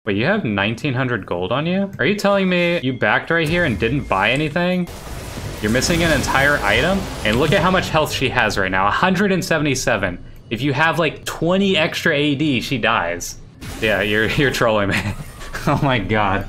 Wait, you have 1900 gold on you? Are you telling me you backed right here and didn't buy anything? You're missing an entire item? And look at how much health she has right now, 177. If you have like 20 extra AD, she dies. Yeah, you're trolling me. Oh my god.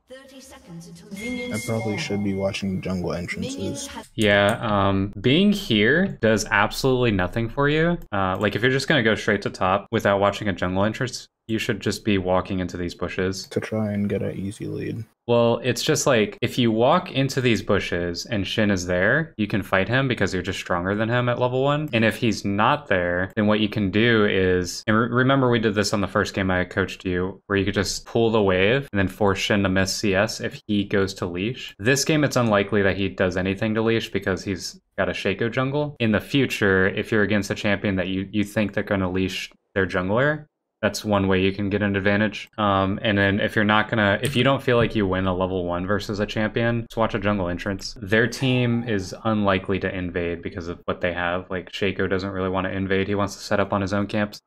30 seconds until minions I probably spawn. should be watching jungle entrances. Yeah, being here does absolutely nothing for you. Like if you're just gonna go straight to top without watching a jungle entrance, you should just be walking into these bushes. To try and get an easy lead. Well, it's just like, if you walk into these bushes and Shen is there, you can fight him because you're just stronger than him at level 1. And if he's not there, then what you can do is, and remember we did this on the first game I coached you, where you could just pull the wave and then force Shen to miss CS if he goes to leash. This game, it's unlikely that he does anything to leash because he's got a Shaco jungle. In the future, if you're against a champion that you think they're gonna leash their jungler, that's one way you can get an advantage. And then if you don't feel like you win a level 1 versus a champion, just watch a jungle entrance. Their team is unlikely to invade because of what they have. Like, Shaco doesn't really want to invade. He wants to set up on his own camps.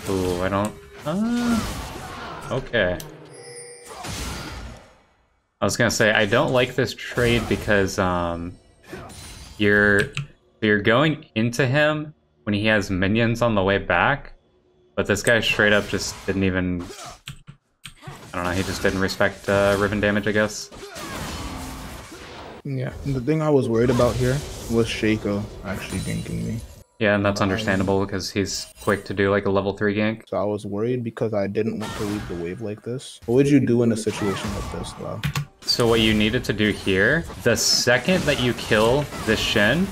Ooh, I don't... Okay. I was gonna say, I don't like this trade because you're going into him when he has minions on the way back, but this guy straight up just didn't even... I don't know, he just didn't respect Riven damage, I guess. Yeah, the thing I was worried about here was Shaco actually ganking me. Yeah, and that's understandable because he's quick to do like a level 3 gank. So I was worried because I didn't want to leave the wave like this. What would you do in a situation like this, though? So what you needed to do here, the second that you kill this Shen,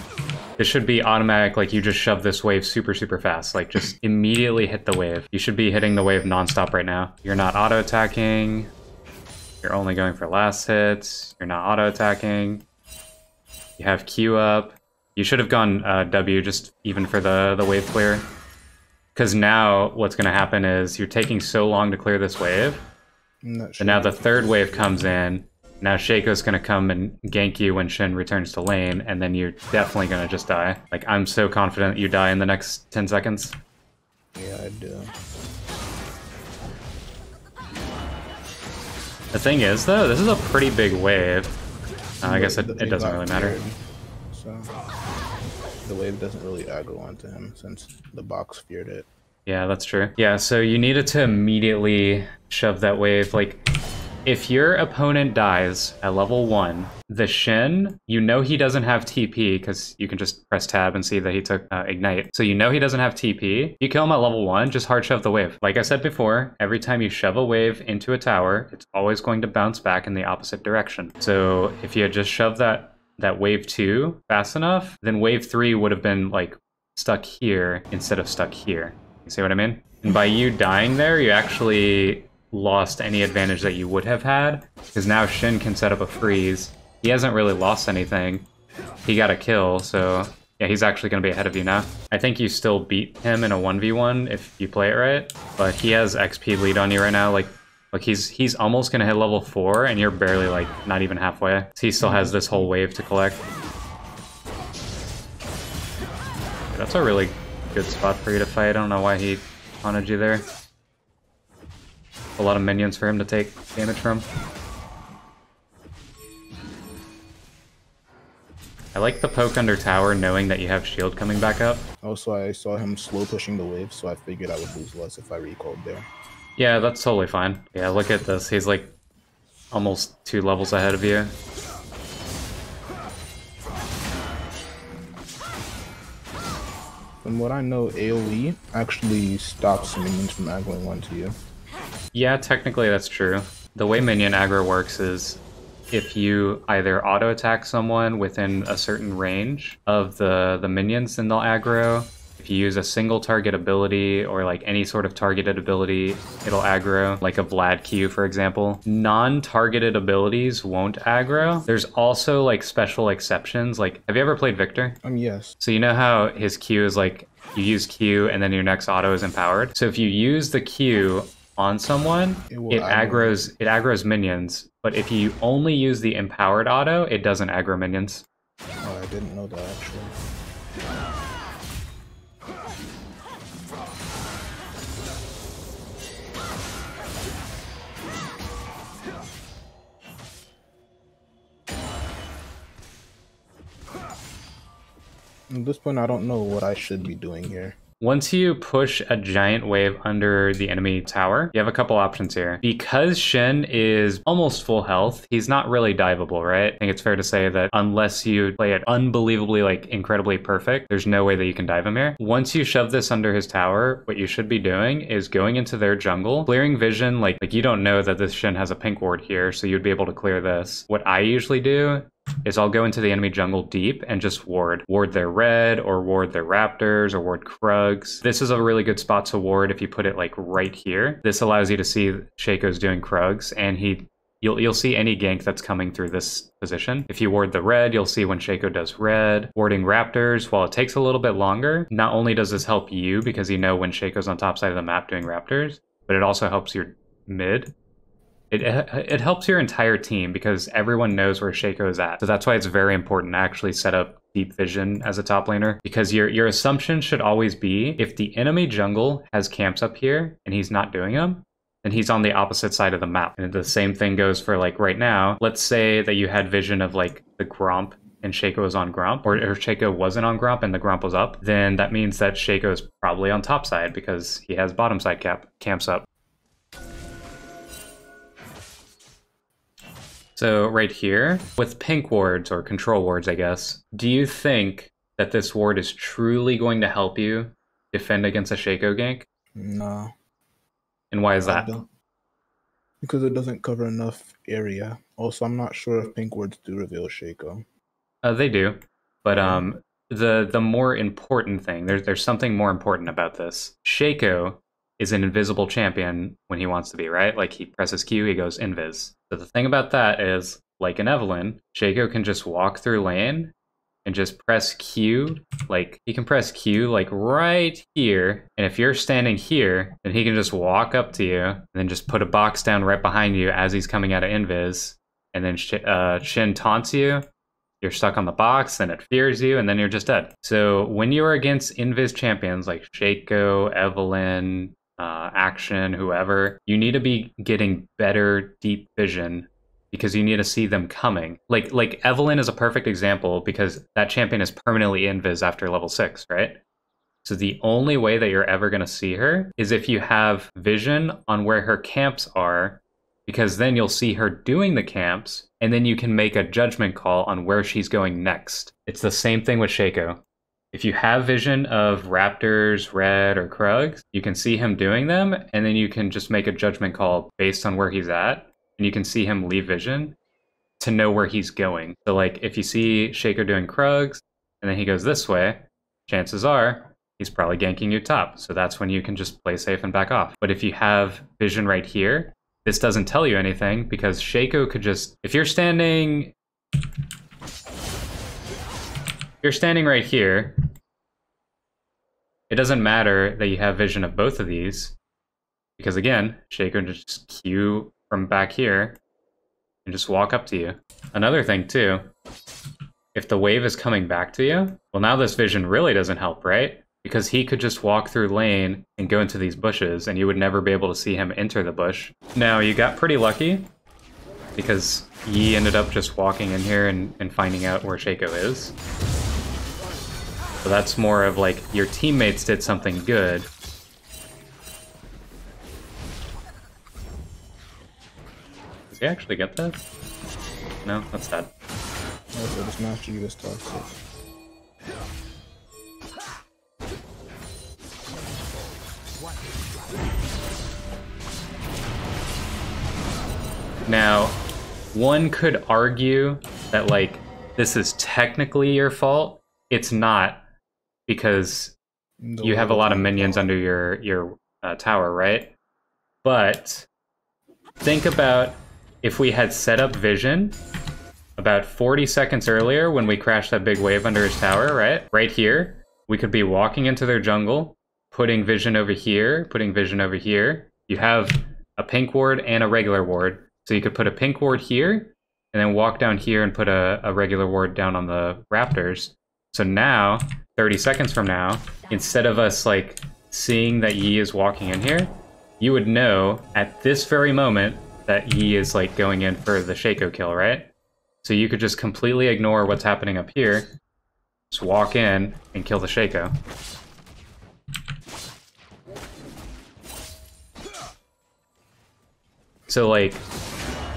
it should be automatic, like you just shove this wave super, super fast. Like just immediately hit the wave. You should be hitting the wave nonstop right now. You're not auto-attacking. You're only going for last hits. You're not auto-attacking. You have Q up. You should have gone W just even for the wave clear. Because now what's going to happen is you're taking so long to clear this wave. And now the third wave comes in. Now Shaco's going to come and gank you when Shen returns to lane. And then you're definitely going to just die. Like, I'm so confident you die in the next 10 seconds. Yeah, I do. The thing is, though, this is a pretty big wave. I guess it doesn't really matter. So the wave doesn't really aggro onto him since the box feared it. Yeah, that's true. Yeah, so you needed to immediately shove that wave. Like, if your opponent dies at level 1, the Shen, you know he doesn't have TP because you can just press tab and see that he took Ignite. So you know he doesn't have TP. You kill him at level 1, just hard shove the wave. Like I said before, every time you shove a wave into a tower, it's always going to bounce back in the opposite direction. So if you had just shoved that wave 2 fast enough, then wave 3 would have been like stuck here instead of stuck here. You see what I mean? And by you dying there, you actually lost any advantage that you would have had, because now Shen can set up a freeze. He hasn't really lost anything. He got a kill, so yeah, he's actually going to be ahead of you now. I think you still beat him in a 1v1 if you play it right, but he has XP lead on you right now. Like he's almost going to hit level 4, and you're barely like not even halfway. So he still has this whole wave to collect. That's a really good spot for you to fight. I don't know why he taunted you there. A lot of minions for him to take damage from. I like the poke under tower knowing that you have shield coming back up. Also, I saw him slow pushing the wave, so I figured I would lose less if I recalled there. Yeah, that's totally fine. Yeah, look at this. He's like almost 2 levels ahead of you. From what I know, AoE actually stops minions from aggroing onto you. Yeah, technically that's true. The way minion aggro works is if you either auto-attack someone within a certain range of the minions, then they'll aggro. If you use a single target ability or like any sort of targeted ability, it'll aggro, like a Vlad Q, for example. Non-targeted abilities won't aggro. There's also like special exceptions. Like, have you ever played Victor? Yes. So you know how his Q is like, you use Q and then your next auto is empowered? So if you use the Q on someone, It will it aggro. aggroes minions. But if you only use the empowered auto, it doesn't aggro minions. Oh, I didn't know that actually. At this point, I don't know what I should be doing here. Once you push a giant wave under the enemy tower, you have a couple options here. Because Shen is almost full health, he's not really diveable, right? I think it's fair to say that unless you play it unbelievably, like, incredibly perfect, there's no way that you can dive him here. Once you shove this under his tower, what you should be doing is going into their jungle, clearing vision, like you don't know that this Shen has a pink ward here, so you'd be able to clear this. What I usually do is I'll go into the enemy jungle deep and just ward. Ward their red, or ward their raptors, or ward Krugs. This is a really good spot to ward if you put it like right here. This allows you to see Shaco's doing Krugs, and you'll see any gank that's coming through this position. If you ward the red, you'll see when Shaco does red. Warding raptors, while it takes a little bit longer, not only does this help you because you know when Shaco's on top side of the map doing raptors, but it also helps your mid. It helps your entire team because everyone knows where Shaco is at. So that's why it's very important to actually set up deep vision as a top laner, because your assumption should always be if the enemy jungle has camps up here and he's not doing them, then he's on the opposite side of the map. And the same thing goes for like right now. Let's say that you had vision of like the Gromp and Shaco was on Gromp, or Shaco wasn't on Gromp and the Gromp was up, then that means that Shaco is probably on top side because he has bottom side camps up. So right here, with pink wards, or control wards, I guess, do you think that this ward is truly going to help you defend against a Shaco gank? No. And why is that? Because it doesn't cover enough area. Also, I'm not sure if pink wards do reveal Shaco. They do, but the more important thing, there's something more important about this. Shaco is an invisible champion when he wants to be, right? Like, he presses Q, he goes invis. So the thing about that is, like in Evelyn, Shaco can just walk through lane and just press Q. Like, he can press Q like right here, and if you're standing here, then he can just walk up to you and then just put a box down right behind you as he's coming out of invis, and then Shen taunts you. You're stuck on the box, then it fears you, and then you're just dead. So when you are against invis champions like Shaco, Evelyn, Action, whoever, you need to be getting better deep vision because you need to see them coming. Like Evelyn is a perfect example because that champion is permanently invis after level 6, right? So the only way that you're ever going to see her is if you have vision on where her camps are, because then you'll see her doing the camps, and then you can make a judgment call on where she's going next. It's the same thing with Shaco. If you have vision of Raptors, Red, or Krugs, you can see him doing them, and then you can just make a judgment call based on where he's at, and you can see him leave vision to know where he's going. So like, if you see Shaco doing Krugs, and then he goes this way, chances are he's probably ganking you top. So that's when you can just play safe and back off. But if you have vision right here, this doesn't tell you anything because Shaco could just, if you're standing right here, it doesn't matter that you have vision of both of these, because again, Shaco just Q from back here and just walk up to you. Another thing too, if the wave is coming back to you, well, now this vision really doesn't help, right? Because he could just walk through lane and go into these bushes, and you would never be able to see him enter the bush. Now, you got pretty lucky, because Yi ended up just walking in here and finding out where Shaco is. So that's more of like, your teammates did something good. Did he actually get that? No, that's sad. Also, this master you is toxic. Now, one could argue that, like, this is technically your fault. It's not, because you have a lot of minions under your tower, right? But think about if we had set up vision about 40 seconds earlier when we crashed that big wave under his tower, right? Right here, we could be walking into their jungle, putting vision over here, putting vision over here. You have a pink ward and a regular ward. So you could put a pink ward here, and then walk down here and put a regular ward down on the raptors. So now, 30 seconds from now, instead of us like seeing that Yi is walking in here, you would know at this very moment that Yi is like going in for the Shaco kill, right? So you could just completely ignore what's happening up here, just walk in and kill the Shaco. So like,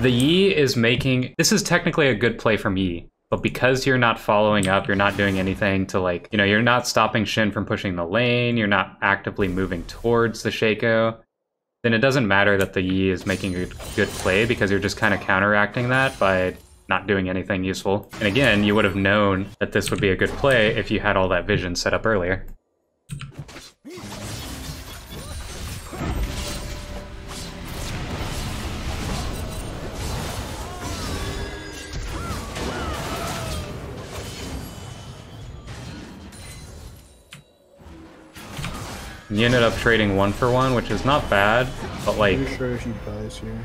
the Yi is making, this is technically a good play from Yi, but because you're not following up, you're not doing anything to like, you know, you're not stopping Shen from pushing the lane, you're not actively moving towards the Shaco, then it doesn't matter that the Yi is making a good play because you're just kind of counteracting that by not doing anything useful. And again, you would have known that this would be a good play if you had all that vision set up earlier. You ended up trading 1 for 1, which is not bad, but like... I'm sure she dies here.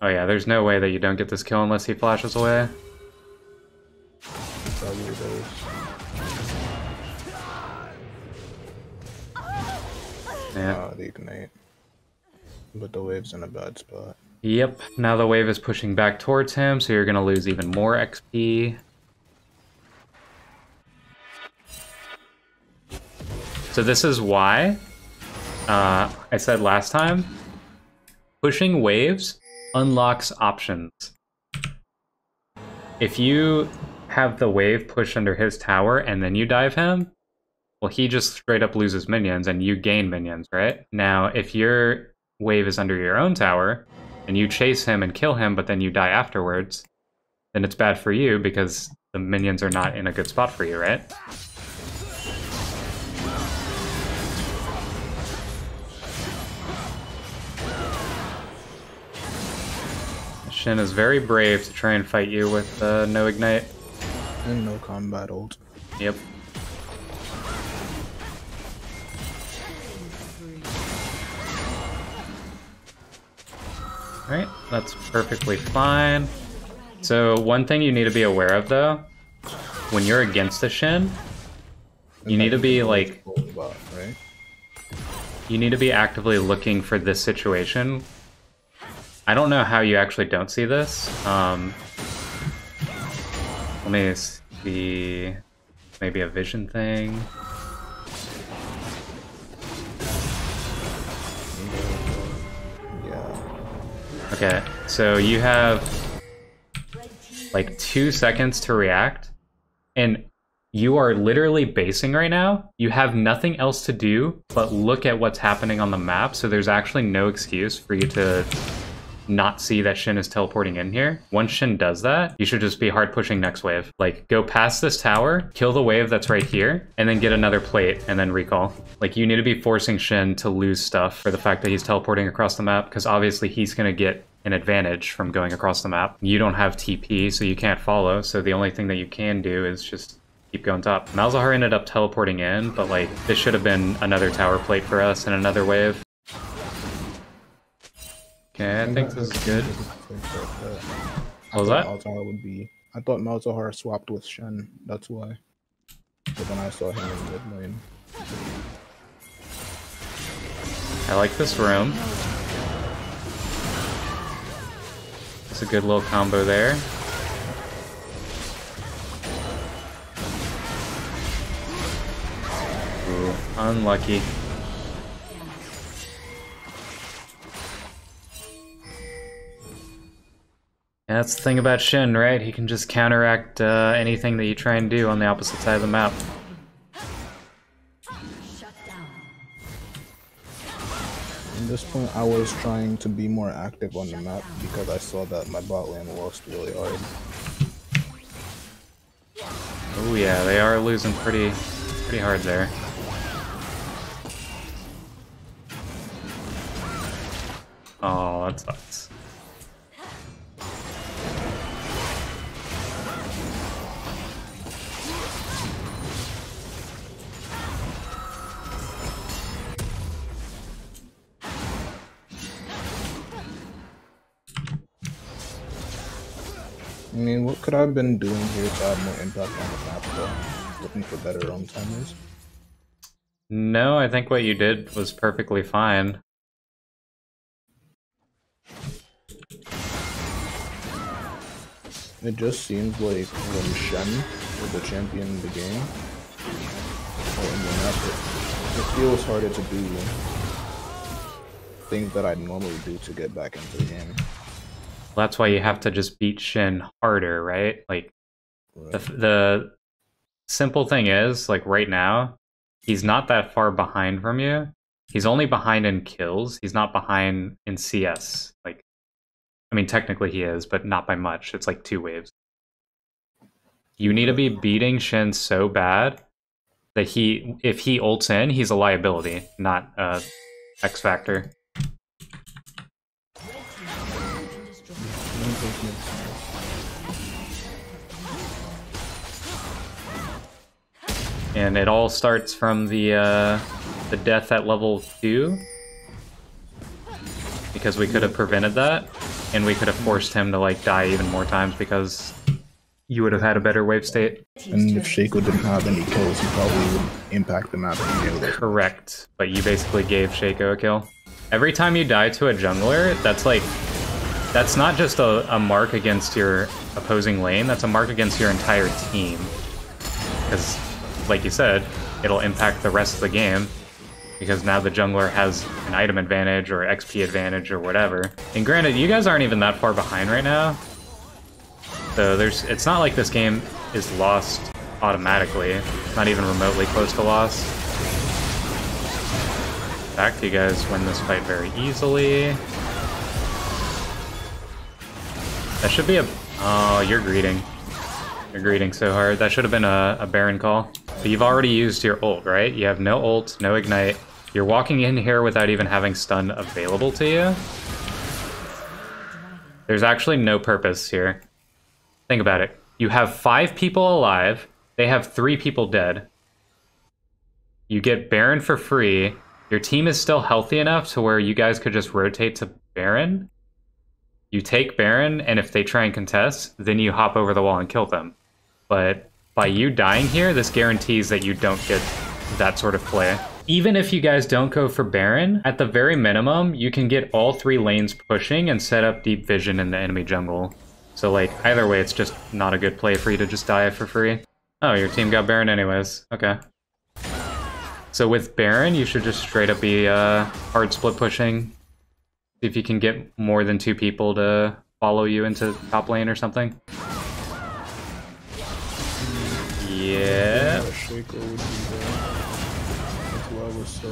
Oh yeah, there's no way that you don't get this kill unless he flashes away. Probably does. Yeah. The ignite. But the wave's in a bad spot. Yep, now the wave is pushing back towards him, so you're gonna lose even more XP. So this is why I said last time, pushing waves unlocks options. If you have the wave push under his tower and then you dive him, well, he just straight up loses minions and you gain minions, right? Now, if your wave is under your own tower and you chase him and kill him, but then you die afterwards, then it's bad for you because the minions are not in a good spot for you, right? Shen is very brave to try and fight you with no ignite. And no combat ult. Yep. Alright, that's perfectly fine. So one thing you need to be aware of though, when you're against the Shen, you need to be like... right? You need to be actively looking for this situation. I don't know how you actually don't see this. Let me see, maybe a vision thing. Yeah. Okay, so you have like 2 seconds to react, and you are literally basing right now. You have nothing else to do but look at what's happening on the map, so there's actually no excuse for you to not see that Shen is teleporting in here. Once Shen does that, you should just be hard pushing next wave. Like, go past this tower, kill the wave that's right here, and then get another plate, and then recall. Like, you need to be forcing Shen to lose stuff for the fact that he's teleporting across the map, because obviously he's gonna get an advantage from going across the map. You don't have TP, so you can't follow, so the only thing that you can do is just keep going top. Malzahar ended up teleporting in, but like, this should have been another tower plate for us and another wave. Okay, I think this is good. What was that? I thought Malzahar swapped with Shen, that's why. But then I saw him in mid lane. I like this room. It's a good little combo there. Ooh, unlucky. Yeah, that's the thing about Shen, right? He can just counteract anything that you try and do on the opposite side of the map. At this point, I was trying to be more active on the map because I saw that my bot lane lost really hard. Oh yeah, they are losing pretty hard there. Oh, that sucks. I mean, what could I have been doing here to have more impact on the map though? Looking for better roam timers? No, I think what you did was perfectly fine. It just seems like when Shen is the champion in the game, or in the map, it feels harder to do things that I'd normally do to get back into the game. That's why you have to just beat Shen harder, right? Like, Right. the simple thing is, like, right now, he's not that far behind from you. He's only behind in kills. He's not behind in CS. Like, I mean, technically he is, but not by much. It's like 2 waves. You need to be beating Shen so bad that if he ults in, he's a liability, not a X factor. And it all starts from the death at level 2. Because we could have prevented that, and we could have forced him to like die even more times because you would have had a better wave state. And if Shaco didn't have any kills, he probably would impact the map immediately. Correct, but you basically gave Shaco a kill. Every time you die to a jungler, that's not just a mark against your opposing lane, that's a mark against your entire team. Because, like you said, it'll impact the rest of the game. Because now the jungler has an item advantage or XP advantage or whatever. And granted, you guys aren't even that far behind right now. So it's not like this game is lost automatically. It's not even remotely close to loss. In fact, you guys win this fight very easily. That should be a... Oh, you're greeting. You're greeting so hard. That should have been a Baron call. But you've already used your ult, right? You have no ult, no ignite. You're walking in here without even having stun available to you. There's actually no purpose here. Think about it. You have 5 people alive. They have 3 people dead. You get Baron for free. Your team is still healthy enough to where you guys could just rotate to Baron. You take Baron, and if they try and contest, then you hop over the wall and kill them. But by you dying here, this guarantees that you don't get that sort of play. Even if you guys don't go for Baron, at the very minimum, you can get all 3 lanes pushing and set up deep vision in the enemy jungle. So like, either way, it's just not a good play for you to just die for free. Oh, your team got Baron anyways. Okay. So with Baron, you should just straight up be hard split pushing. See if you can get more than 2 people to follow you into top lane or something. Yeah. Shaco would be there. That's why I was so...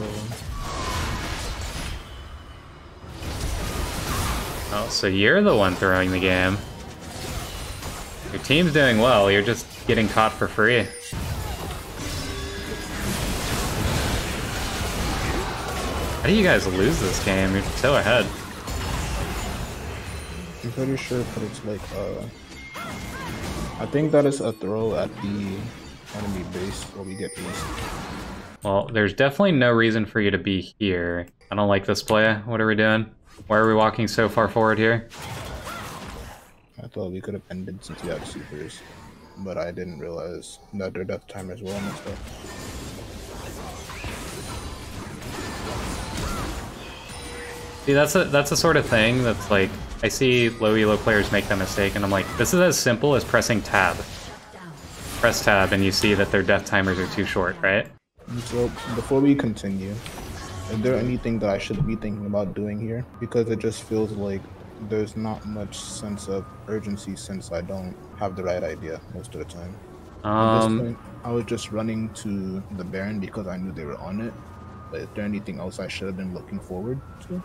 Oh, so you're the one throwing the game. Your team's doing well, you're just getting caught for free. How do you guys lose this game? You're so ahead. I'm pretty sure, but it's like, I think that is a throw at the enemy base where we get east. Well, there's definitely no reason for you to be here. I don't like this play. What are we doing? Why are we walking so far forward here? I thought we could have ended since we had supers, but I didn't realize that their death timers were almost up. See, that's a sort of thing that's like, I see low elo players make that mistake, and I'm like, this is as simple as pressing tab. Press tab, and you see that their death timers are too short, right? So, before we continue, is there anything that I should be thinking about doing here? Because it just feels like there's not much sense of urgency since I don't have the right idea most of the time. At this point, I was just running to the Baron because I knew they were on it. But is there anything else I should have been looking forward to?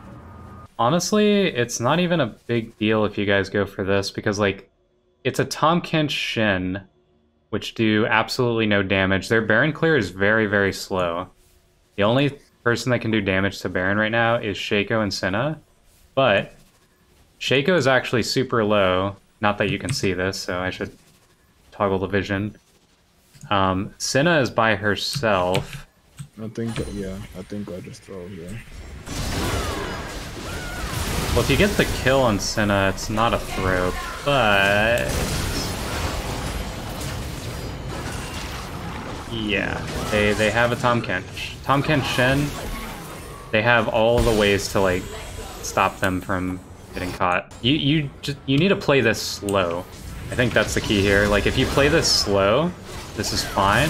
Honestly, it's not even a big deal if you guys go for this, because, like, it's a Tahm Kench Shen, which do absolutely no damage. Their Baron clear is very, very slow. The only person that can do damage to Baron right now is Shaco and Senna, but Shaco is actually super low. Not that you can see this, so I should toggle the vision. Senna is by herself. I think I just throw here. Well, if you get the kill on Senna, it's not a throw, but... yeah, they have a Tahm Kench. Tahm Kench Shen, they have all the ways to, like, stop them from getting caught. You need to play this slow. I think that's the key here. Like, if you play this slow, this is fine.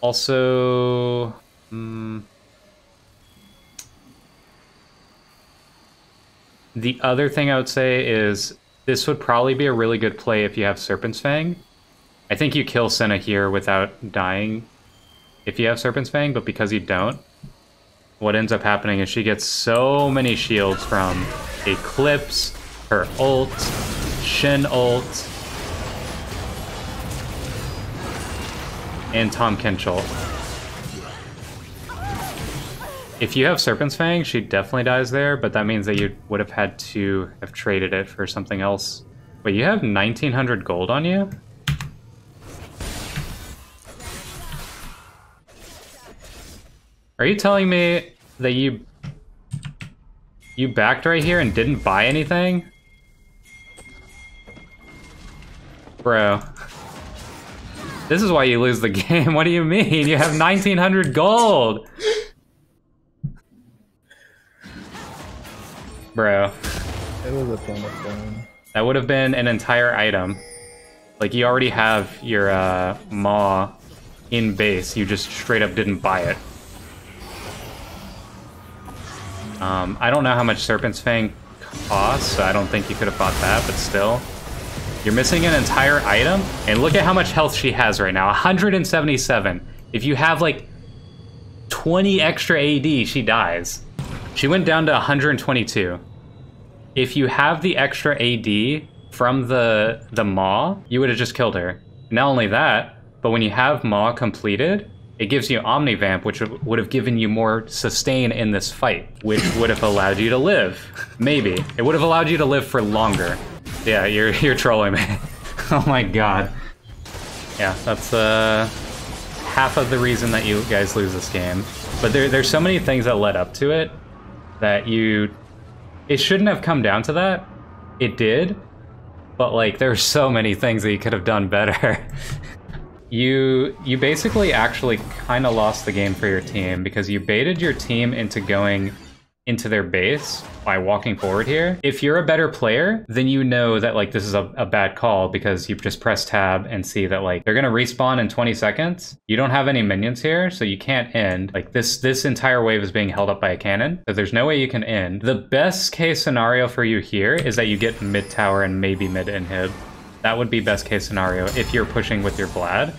Also... the other thing I would say is this would probably be a really good play if you have Serpent's Fang. I think you kill Senna here without dying if you have Serpent's Fang, but because you don't, what ends up happening is she gets so many shields from Eclipse, her ult, Shen ult, and Tahm Kench ult. If you have Serpent's Fang, she definitely dies there, but that means that you would have had to have traded it for something else. Wait, you have 1900 gold on you? Are you telling me that you backed right here and didn't buy anything? Bro. This is why you lose the game. What do you mean? You have 1900 gold! Bro. It was a ton of fun. That would have been an entire item. Like, you already have your Maw in base. You just straight up didn't buy it. I don't know how much Serpent's Fang costs, so I don't think you could have bought that, but still. You're missing an entire item, and look at how much health she has right now, 177. If you have, like, 20 extra AD, she dies. She went down to 122. If you have the extra AD from the Maw, you would have just killed her. Not only that, but when you have Maw completed, it gives you Omnivamp, which would have given you more sustain in this fight, which would have allowed you to live. Maybe. It would have allowed you to live for longer. Yeah, you're trolling me. Oh my god. Yeah, that's half of the reason that you guys lose this game. But there's so many things that led up to it that it shouldn't have come down to that. It did, but like there's so many things that you could have done better. You basically actually kind of lost the game for your team because you baited your team into going into their base by walking forward here. If you're a better player, then you know that like this is a bad call because you just press tab and see that like they're gonna respawn in 20 seconds. You don't have any minions here, so you can't end. Like this entire wave is being held up by a cannon, so there's no way you can end. The best case scenario for you here is that you get mid tower and maybe mid inhib. That would be best case scenario if you're pushing with your Vlad,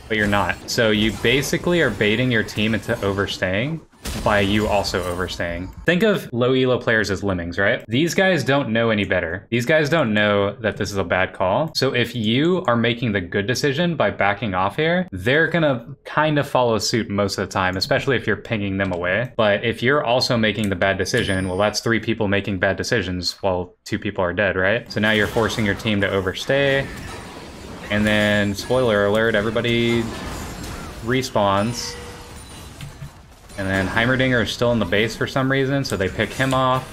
but you're not. So you basically are baiting your team into overstaying by you also overstaying. Think of low elo players as lemmings, right? These guys don't know any better. These guys don't know that this is a bad call. So if you are making the good decision by backing off here, they're gonna kind of follow suit most of the time, especially if you're pinging them away. But if you're also making the bad decision, well, that's 3 people making bad decisions while 2 people are dead, right? So now you're forcing your team to overstay. And then, spoiler alert, everybody respawns. And then Heimerdinger is still in the base for some reason, so they pick him off.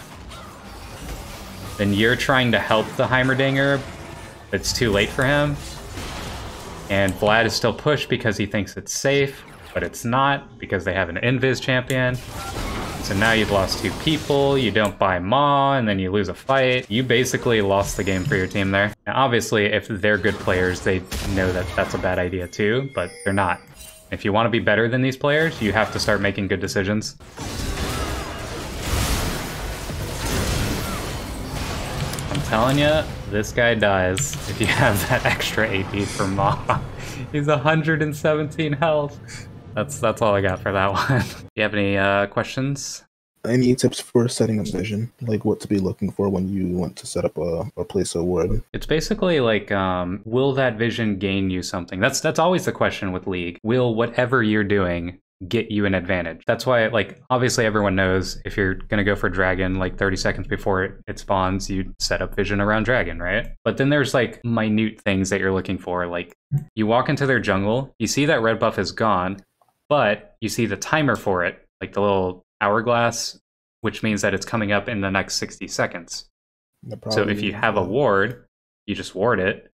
Then you're trying to help the Heimerdinger. It's too late for him. And Vlad is still pushed because he thinks it's safe, but it's not because they have an Invis champion. So now you've lost 2 people, you don't buy Maw, and then you lose a fight. You basically lost the game for your team there. Now obviously, if they're good players, they know that that's a bad idea too, but they're not. If you want to be better than these players, you have to start making good decisions. I'm telling you, this guy dies if you have that extra AP for Maw. He's 117 health. That's all I got for that one. Do you have any questions? Any tips for setting a vision? Like what to be looking for when you want to set up or place a ward? It's basically like, will that vision gain you something? That's always the question with League. Will whatever you're doing get you an advantage? That's why, like, obviously everyone knows if you're gonna go for Dragon, like 30 seconds before it spawns, you set up vision around Dragon, right? But then there's like minute things that you're looking for. Like you walk into their jungle, you see that red buff is gone, but you see the timer for it, like the little hourglass which means that it's coming up in the next 60 seconds. So if you Probably- have a ward, you just ward it.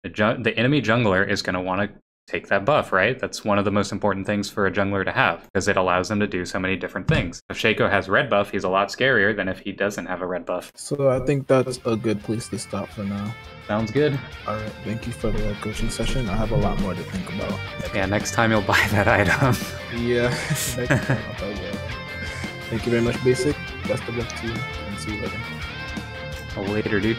The enemy jungler is going to want to take that buff, right? That's one of the most important things for a jungler to have, because it allows them to do so many different things. If Shaco has red buff, he's a lot scarier than if he doesn't have a red buff. So I think that's a good place to stop for now. Sounds good. All right, thank you for the coaching session. I have a lot more to think about. Yeah, next time you'll buy that item. Yeah, next time I'll tell you. Thank you very much, Basic. Best of luck to you, and see you later. Later, dude.